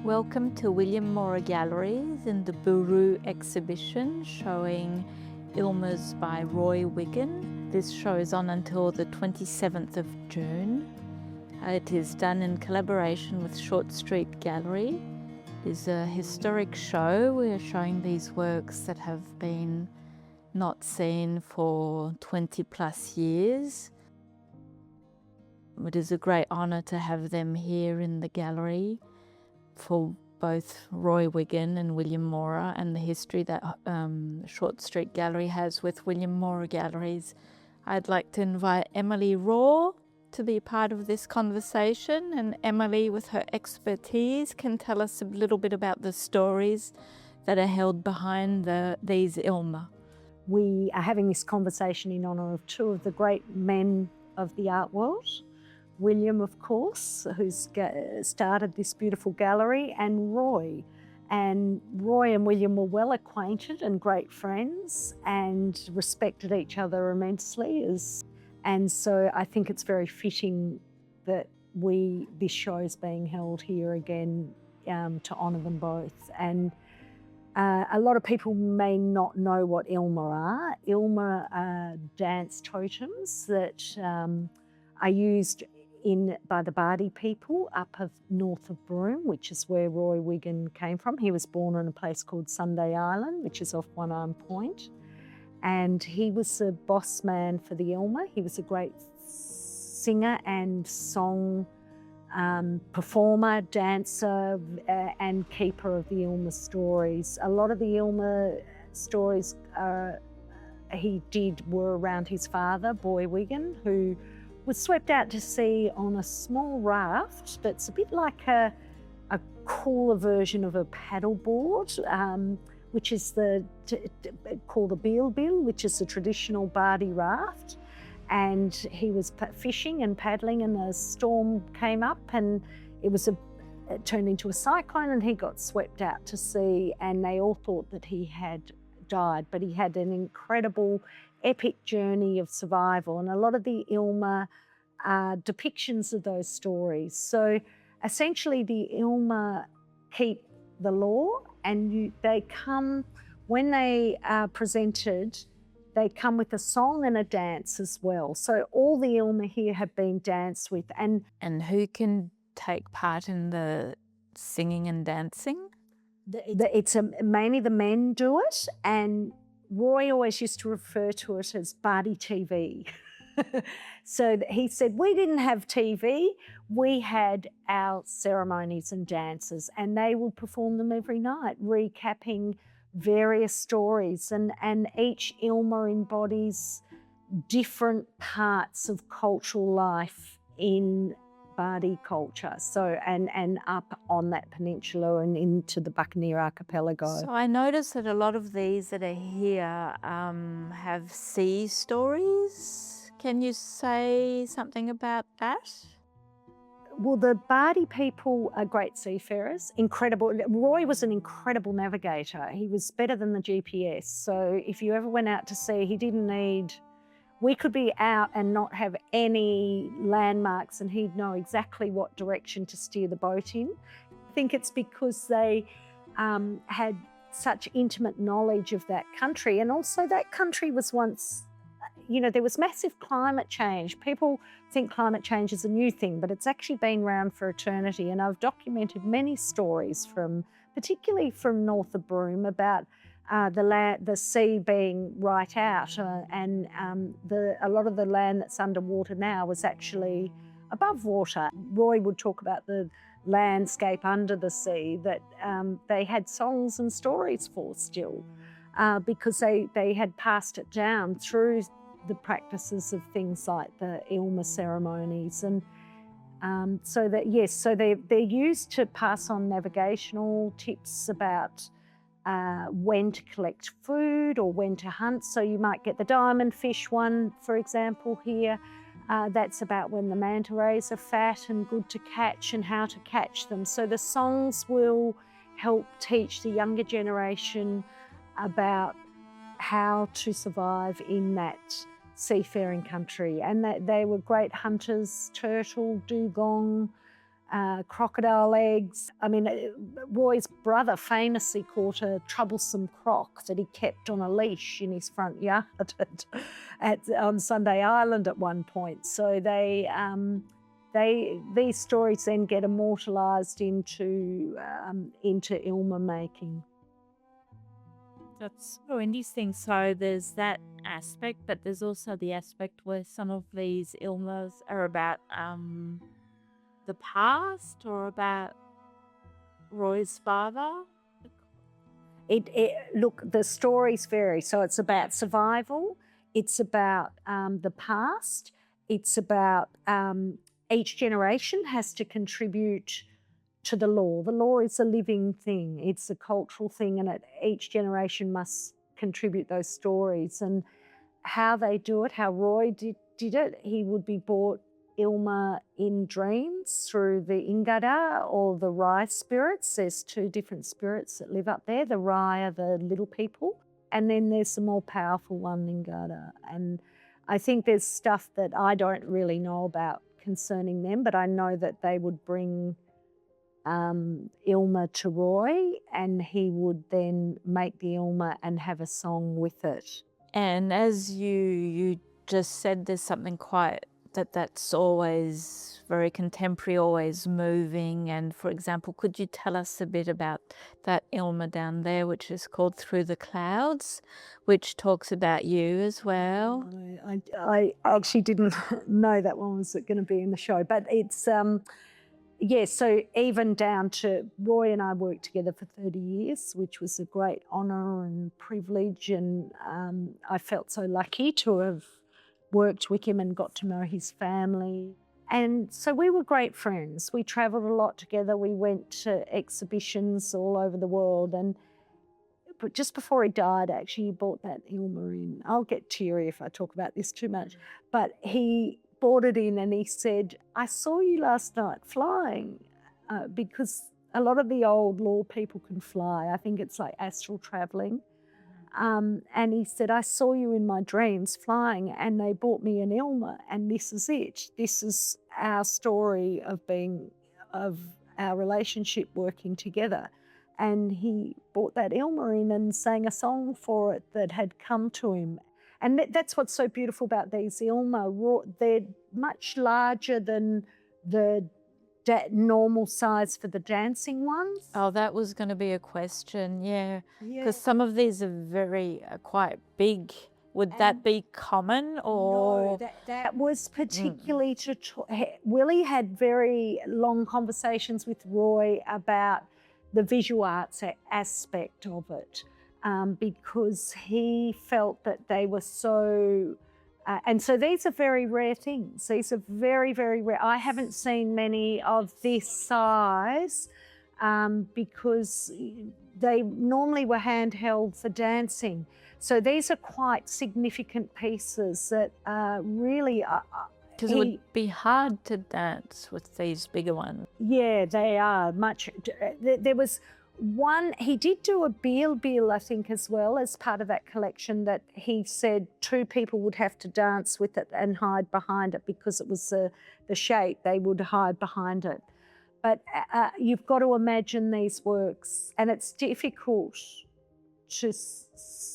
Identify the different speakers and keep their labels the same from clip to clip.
Speaker 1: Welcome to William Mora Galleries in the BURU exhibition showing ILMAs by Wiggan. This show is on until the 27th of June. It is done in collaboration with Short Street Gallery. It is a historic show. We are showing these works that have been not seen for 20 plus years. It is a great honour to have them here in the gallery for both Wiggan and William Mora, and the history that Short Street Gallery has with William Mora Galleries. I'd like to invite Emily Rohr to be part of this conversation, and Emily, with her expertise, can tell us a little bit about the stories that are held behind these ILMA.
Speaker 2: We are having this conversation in honour of two of the great men of the art world. William, of course, who's started this beautiful gallery, and Roy. And Roy and William were well acquainted and great friends and respected each other immensely. And so I think it's very fitting that this show is being held here again to honour them both. And a lot of people may not know what ILMA are. ILMA are dance totems that are used by the Bardi people up north of Broome, which is where Roy Wiggan came from. He was born in a place called Sunday Island, which is off One Arm Point. And he was a boss man for the ILMA. He was a great singer and song performer, dancer, and keeper of the ILMA stories. A lot of the ILMA stories he did were around his father, Boy Wiggan, who was swept out to sea on a small raft that's a bit like a cooler version of a paddleboard, which is called a bilbil, which is the traditional Bardi raft. And he was fishing and paddling, and a storm came up, and it turned into a cyclone, and he got swept out to sea, and they all thought that he had died, but he had an incredible epic journey of survival, and a lot of the ILMA are depictions of those stories. So essentially the ILMA keep the law, and they come, when they are presented, they come with a song and a dance as well. So all the ILMA here have been danced with. And
Speaker 1: who can take part in the singing and dancing?
Speaker 2: It's mainly the men do it, and Roy always used to refer to it as Bardi TV. So he said, we didn't have TV, we had our ceremonies and dances, and they would perform them every night, recapping various stories, and each ILMA embodies different parts of cultural life in Bardi culture, so and up on that peninsula and into the Buccaneer Archipelago.
Speaker 1: So I noticed that a lot of these that are here have sea stories. Can you say something about that?
Speaker 2: Well, the Bardi people are great seafarers, incredible. Roy was an incredible navigator. He was better than the GPS. So if you ever went out to sea, he didn't need. We could be out and not have any landmarks, and he'd know exactly what direction to steer the boat in. I think it's because they had such intimate knowledge of that country, and also that country was once, there was massive climate change. People think climate change is a new thing, but it's actually been around for eternity, and I've documented many stories particularly from north of Broome, about the sea being right out, and a lot of the land that's underwater now was actually above water. Roy would talk about the landscape under the sea that they had songs and stories for still, because they had passed it down through the practices of things like the ILMA ceremonies, and so they're used to pass on navigational tips about when to collect food or when to hunt. So you might get the diamond fish one, for example, here. That's about when the manta rays are fat and good to catch and how to catch them. So the songs will help teach the younger generation about how to survive in that seafaring country. And that they were great hunters, turtle, dugong, crocodile eggs. I mean, Roy's brother famously caught a troublesome croc that he kept on a leash in his front yard on Sunday Island at one point. So these stories then get immortalised into ILMA making.
Speaker 1: That's so interesting. So there's that aspect, but there's also the aspect where some of these ILMAs are about the past or about Roy's father.
Speaker 2: Look, the stories vary. So it's about survival. It's about the past. It's about each generation has to contribute to the law. The law is a living thing. It's a cultural thing, and each generation must contribute those stories. And how they do it, how Roy did it, he would be brought ILMA in dreams through the Ingada or the Rai spirits. There's two different spirits that live up there. The Rai are the little people, and then there's the more powerful one, Ingada. And I think there's stuff that I don't really know about concerning them, but I know that they would bring ILMA to Roy, and he would then make the ILMA and have a song with it.
Speaker 1: And as you just said, there's something quite that's always very contemporary, always moving. And for example, could you tell us a bit about that ILMA down there, which is called Through the Clouds, which talks about you as well?
Speaker 2: I actually didn't know that one was going to be in the show, but it's yes, so even down to Roy and I worked together for 30 years, which was a great honour and privilege, and I felt so lucky to have worked with him and got to know his family. And so we were great friends. We travelled a lot together. We went to exhibitions all over the world, but just before he died, actually, he brought that ILMA in. I'll get teary if I talk about this too much, but he brought it in and he said, I saw you last night flying, because a lot of the old law people can fly. I think it's like astral travelling. And he said, I saw you in my dreams flying, and they brought me an ILMA, and this is it. This is our story of our relationship working together. And he brought that ILMA in and sang a song for it that had come to him. And that's what's so beautiful about these ILMA. They're much larger than the normal size for the dancing ones.
Speaker 1: Oh, that was going to be a question, yeah. Because some of these are quite big. Would that be common or?
Speaker 2: No, that was particularly Willie had very long conversations with Roy about the visual arts aspect of it, because he felt that they were so, and so these are very rare things. These are very, very rare. I haven't seen many of this size, because they normally were handheld for dancing. So these are quite significant pieces that really are.
Speaker 1: Because it would be hard to dance with these bigger ones.
Speaker 2: Yeah, they are much. There was one, he did do a bill, I think, as well, as part of that collection, that he said two people would have to dance with it and hide behind it because it was the shape, they would hide behind it. But you've got to imagine these works, and it's difficult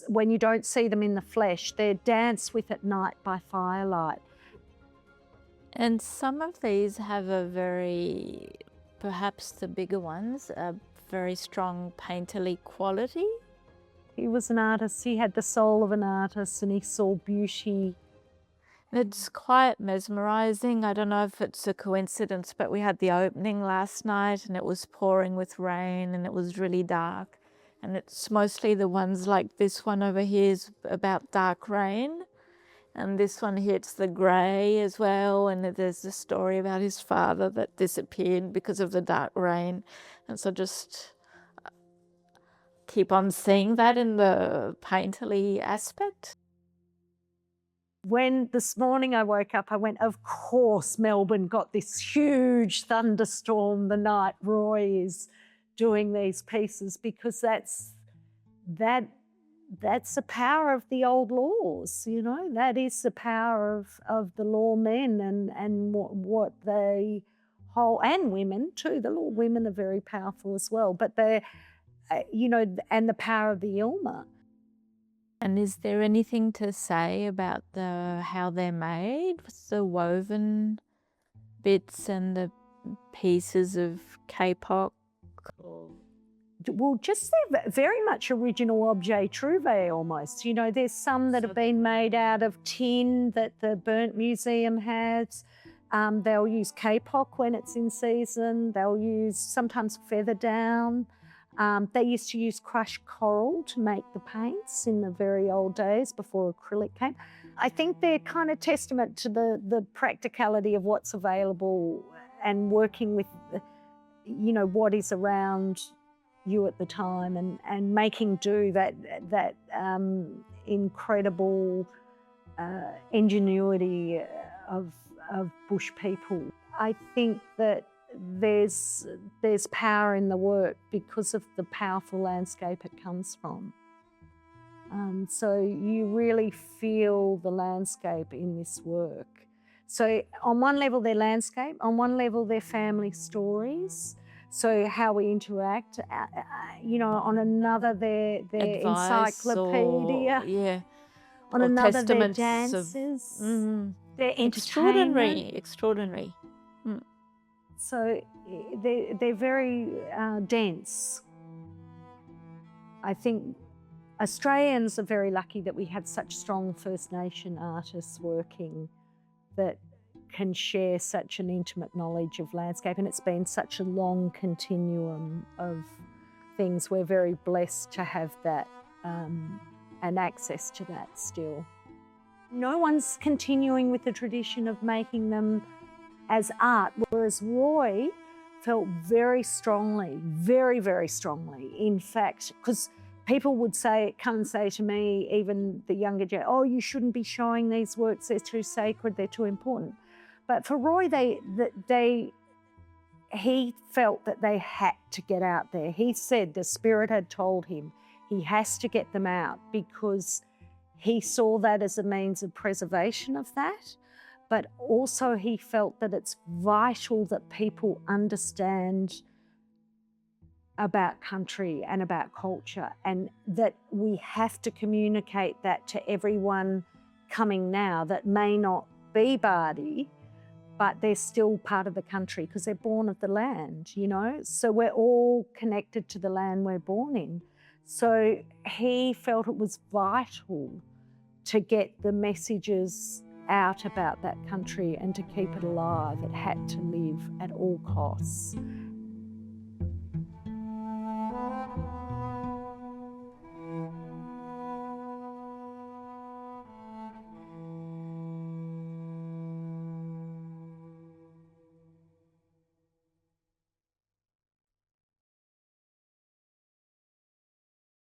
Speaker 2: when you don't see them in the flesh. They're danced with at night by firelight.
Speaker 1: And some of these have perhaps the bigger ones, a very strong painterly quality.
Speaker 2: He was an artist. He had the soul of an artist, and he saw beauty.
Speaker 1: It's quite mesmerising. I don't know if it's a coincidence, but we had the opening last night and it was pouring with rain and it was really dark. And it's mostly the ones like this one over here is about dark rain. And this one here, it's the grey as well. And there's the story about his father that disappeared because of the dark rain. And so just keep on seeing that in the painterly aspect.
Speaker 2: When this morning I woke up, I went, of course Melbourne got this huge thunderstorm the night Roy is doing these pieces, because that's the power of the old laws, you know. That is the power of the lawmen and what they whole, and women too. The little women are very powerful as well, but they're, and the power of the ILMA.
Speaker 1: And is there anything to say about how they're made? What's the woven bits and the pieces of kapok?
Speaker 2: Well, just they're very much original objet trouve almost. There's some that have been made out of tin that the Burnt Museum has. They'll use kapok when it's in season. They'll use sometimes feather down. They used to use crushed coral to make the paints in the very old days before acrylic came. I think they're kind of testament to the practicality of what's available and working with, what is around you at the time and making do that incredible ingenuity of bush people. I think that there's power in the work because of the powerful landscape it comes from. So you really feel the landscape in this work. So on one level they're landscape, on one level they're family stories. So how we interact, on another they're encyclopedia. On
Speaker 1: or
Speaker 2: another they're
Speaker 1: testaments
Speaker 2: dances.
Speaker 1: They're extraordinary.
Speaker 2: So they're very dense. I think Australians are very lucky that we have such strong First Nation artists working that can share such an intimate knowledge of landscape, and it's been such a long continuum of things. We're very blessed to have that and access to that still. No one's continuing with the tradition of making them as art, whereas Roy felt very strongly, very, very strongly, in fact, because people would come and say to me, even the younger generation, oh, you shouldn't be showing these works, they're too sacred, they're too important. But for Roy, he felt that they had to get out there. He said the Spirit had told him he has to get them out because he saw that as a means of preservation of that. But also he felt that it's vital that people understand about country and about culture, and that we have to communicate that to everyone coming now that may not be Bardi, but they're still part of the country because they're born of the land, So we're all connected to the land we're born in. So he felt it was vital to get the messages out about that country and to keep it alive. It had to live at all costs.